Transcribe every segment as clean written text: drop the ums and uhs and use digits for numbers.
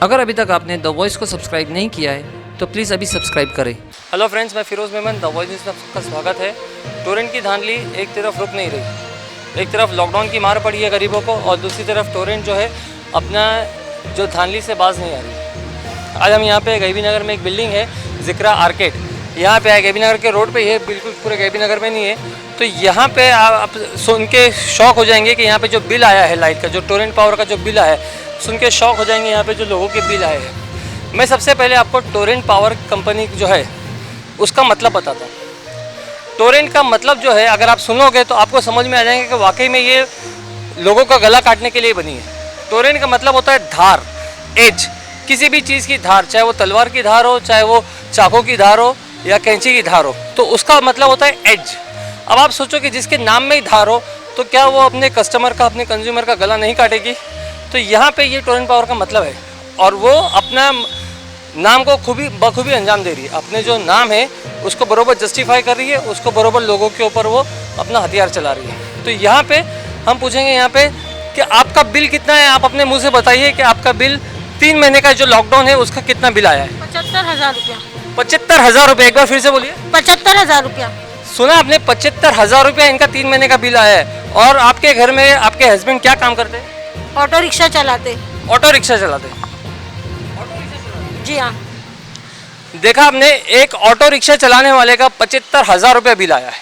अगर अभी तक आपने द वॉइस को सब्सक्राइब नहीं किया है तो प्लीज़ अभी सब्सक्राइब करें। हेलो फ्रेंड्स, मैं Firoz Memon, the voice news में आपका स्वागत है। टोरेंट की धांधली एक तरफ रुक नहीं रही। एक तरफ लॉकडाउन की मार पड़ी है गरीबों को और दूसरी तरफ टोरेंट जो है अपना जो धांधली से बाज नहीं आ रही। आज हम यहाँ पे गैबी नगर में एक बिल्डिंग है जिक्रा आर्केड, यहाँ पे है गैबी नगर के रोड पे, ये बिल्कुल पूरे गैबी नगर में नहीं है। तो यहाँ पे आप सुन के शौक हो जाएंगे कि यहाँ पे जो बिल आया है लाइट का, जो टोरेंट पावर का जो बिल आया है, सुन के शौक हो जाएंगे यहाँ पे जो लोगों के बिल आए हैं। मैं सबसे पहले आपको टोरेंट पावर कंपनी जो है उसका मतलब बताता हूँ। टोरेंट का मतलब जो है अगर आप सुनोगे तो आपको समझ में आ जाएंगे कि वाकई में ये लोगों का गला काटने के लिए बनी है। टोरेंट का मतलब होता है धार, एज, किसी भी चीज़ की धार, चाहे वो तलवार की धार हो, चाहे वो चाकू की धार हो या कैंची की धार हो, तो उसका मतलब होता है एज। अब आप सोचो कि जिसके नाम में ही धार हो तो क्या वो अपने कस्टमर का, अपने कंज्यूमर का गला नहीं काटेगी? तो यहाँ पे ये टोरेंट पावर का मतलब है और वो अपना नाम को बखूबी अंजाम दे रही है। अपने जो नाम है उसको बरोबर जस्टिफाई कर रही है, उसको बरोबर लोगों के ऊपर वो अपना हथियार चला रही है। तो यहाँ पे हम पूछेंगे यहाँ पे कि आपका बिल कितना है, आप अपने मुंह से बताइए कि आपका बिल 3 महीने का जो लॉकडाउन है उसका कितना बिल आया है? 75,000 रुपया। 75,000 रुपये, एक बार फिर से बोलिए। 75,000 रुपया। सुना आपने, 75,000 रुपया इनका 3 महीने का बिल आया है। और आपके घर में आपके हस्बैंड क्या काम करते हैं? ऑटो रिक्शा चलाते। ऑटो रिक्शा चलाते हैं। जी हाँ। देखा आपने, एक ऑटो रिक्शा चलाने वाले का 75,000 रुपया बिल आया है।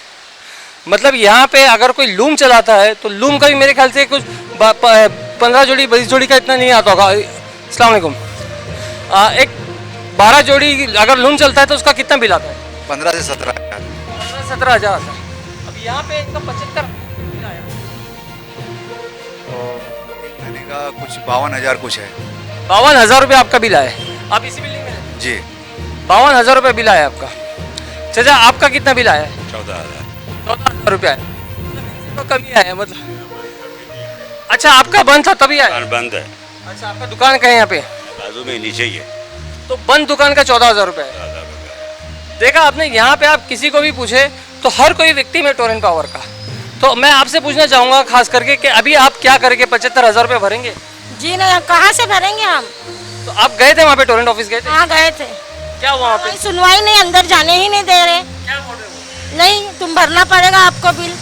मतलब यहाँ पे अगर कोई लूम चलाता है तो लूम का भी मेरे ख्याल से कुछ 15 जोड़ी 20 जोड़ी का इतना नहीं आता होगा। अस्सलाम वालेकुम। एक 12 जोड़ी अगर लूम चलता है तो उसका कितना बिल आता है? 15 से 17,000। 17,000 आता है। अब यहाँ पे इनका 75 बिल आया महीने का कुछ 52,000 कुछ है। 52,000 रुपया आपका बिल आया है। आप इसी बिल्डिंग में रहते हैं? जी। 52,000 रुपया बिल आया आपका। चाचा आपका कितना बिल आया है? 14,000। 14,000 रुपया है। तो कमी आया है मतलब। अच्छा, आपका बंद था तभी आया? दुकान बंद है। अच्छा, आपका दुकान कहाँ है यहाँ पे? बाजू में नीचे ही है। तो बंद दुकान का 14,000 रुपया है। देखा आपने, यहाँ पे आप किसी को भी पूछे तो हर कोई व्यक्ति में टोरेंट पावर का। तो मैं आपसे पूछना चाहूँगा खास करके कि अभी आप क्या करेंगे? 75,000 रुपये भरेंगे? जी नहीं, कहाँ से भरेंगे हम? तो आप गए थे वहाँ पे, टोरेंट ऑफिस गए थे? हाँ गए थे। क्या वहाँ पे? सुनवाई नहीं, अंदर जाने ही नहीं दे रहे। क्या बोल रहे हो? नहीं, तुम भरना पड़ेगा आपको बिल।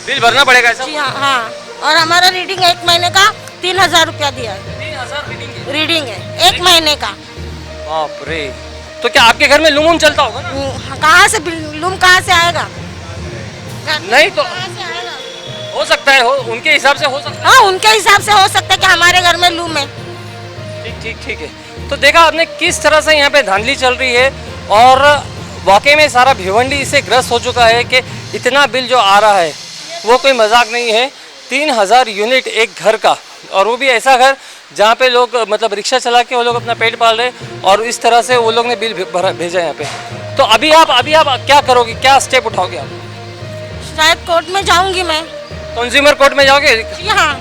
बिल भरना पड़ेगा ऐसा? जी हाँ हाँ। और हमारा रीडिंग 1 महीने का 3,000 रुपया दिया है। 3,000 रीडिंग है 1 महीने का। बाप रे। तो क्या आपके घर में लूम चलता होगा ना? कहाँ से लूम कहाँ से आएगा? नहीं तो कहाँ से आएगा? हो सकता है, हो उनके हिसाब से हो सकता है। हाँ, उनके हिसाब से हो सकता है कि हमारे घर में लूम है। ठीक है। तो देखा आपने किस तरह से यहाँ पे धांधली चल रही है और वाकई में सारा भिवंडी इससे ग्रस्त हो चुका है कि इतना बिल जो आ रहा है वो कोई मजाक नहीं है। 3,000 यूनिट एक घर का, और वो भी ऐसा घर जहाँ पे लोग मतलब रिक्शा चला के वो लोग अपना पेट पाल रहे और इस तरह से वो लोग ने बिल भेजा यहाँ पे। तो अभी आप क्या करोगे, क्या स्टेप उठाओगे आप? शायद कोर्ट में जाऊंगी मैं। कंज्यूमर कोर्ट में जाओगे? जी हाँ।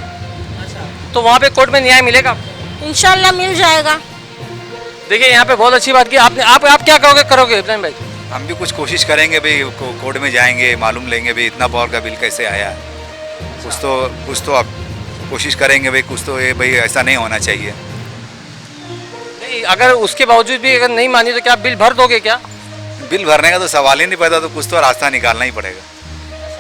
तो वहाँ पे कोर्ट में न्याय मिलेगा? इंशाल्लाह मिल जाएगा। देखिए यहाँ पे बहुत अच्छी बात की आपने। आप क्या करोगे इब्राहिम भाई? हम भी कुछ कोशिश करेंगे भाई, कोर्ट में जाएंगे, मालूम लेंगे भाई इतना पावर का बिल कैसे आया। कुछ तो आप कोशिश करेंगे भाई, कुछ तो ये भाई ऐसा नहीं होना चाहिए। नहीं, अगर उसके बावजूद भी अगर नहीं मानी तो क्या आप बिल भर दोगे क्या? बिल भरने का तो सवाल ही नहीं पैदा, तो कुछ तो रास्ता निकालना ही पड़ेगा।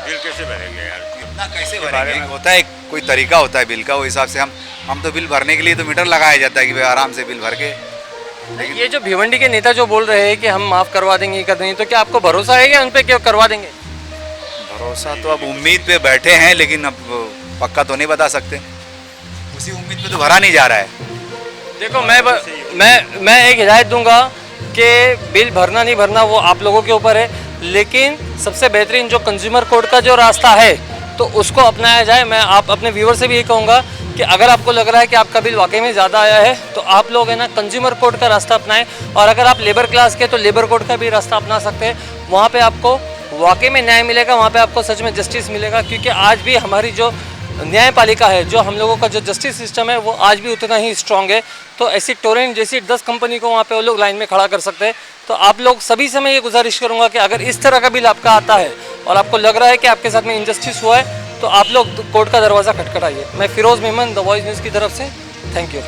बिल कैसे भरेंगे यार? इतना कैसे भरेंगे? होता है कोई तरीका होता है बिल का, वो हिसाब से हम तो बिल भरने के लिए तो मीटर लगाया जाता है कि भाई आराम से बिल भर के। लेकिन ये जो भिवंडी के नेता जो बोल रहे हैं कि हम माफ़ करवा देंगे, कर देंगे, तो क्या आपको भरोसा है क्या उन पर, क्यों करवा देंगे? भरोसा तो अब उम्मीद पे बैठे हैं, लेकिन अब पक्का तो नहीं बता सकते। उसी उम्मीद पे तो भरा नहीं जा रहा है। देखो मैं एक हिदायत दूंगा कि बिल भरना नहीं भरना वो आप लोगों के ऊपर है, लेकिन सबसे बेहतरीन जो कंज्यूमर कोर्ट का जो रास्ता है तो उसको अपनाया जाए। मैं अपने व्यूअर से भी ये कहूँगा कि अगर आपको लग रहा है कि आपका बिल वाकई में ज़्यादा आया है तो आप लोग है ना कंज्यूमर कोर्ट का रास्ता अपनाएं, और अगर आप लेबर क्लास के तो लेबर कोर्ट का भी रास्ता अपना सकते हैं। वहाँ पे आपको वाकई में न्याय मिलेगा, वहाँ पे आपको सच में जस्टिस मिलेगा, क्योंकि आज भी हमारी जो न्यायपालिका है, जो हम लोगों का जो जस्टिस सिस्टम है वो आज भी उतना ही स्ट्रांग है। तो ऐसी टोरेंट जैसी 10 कंपनी को वहाँ पे वो लोग लाइन में खड़ा कर सकते हैं। तो आप लोग सभी से मैं ये गुजारिश करूँगा कि अगर इस तरह का बिल आपका आता है और आपको लग रहा है कि आपके साथ में इंजस्टिस हुआ है तो आप लोग कोर्ट का दरवाज़ा खटखटाइए। मैं Firoz Memon, the voice news की तरफ से, थैंक यू।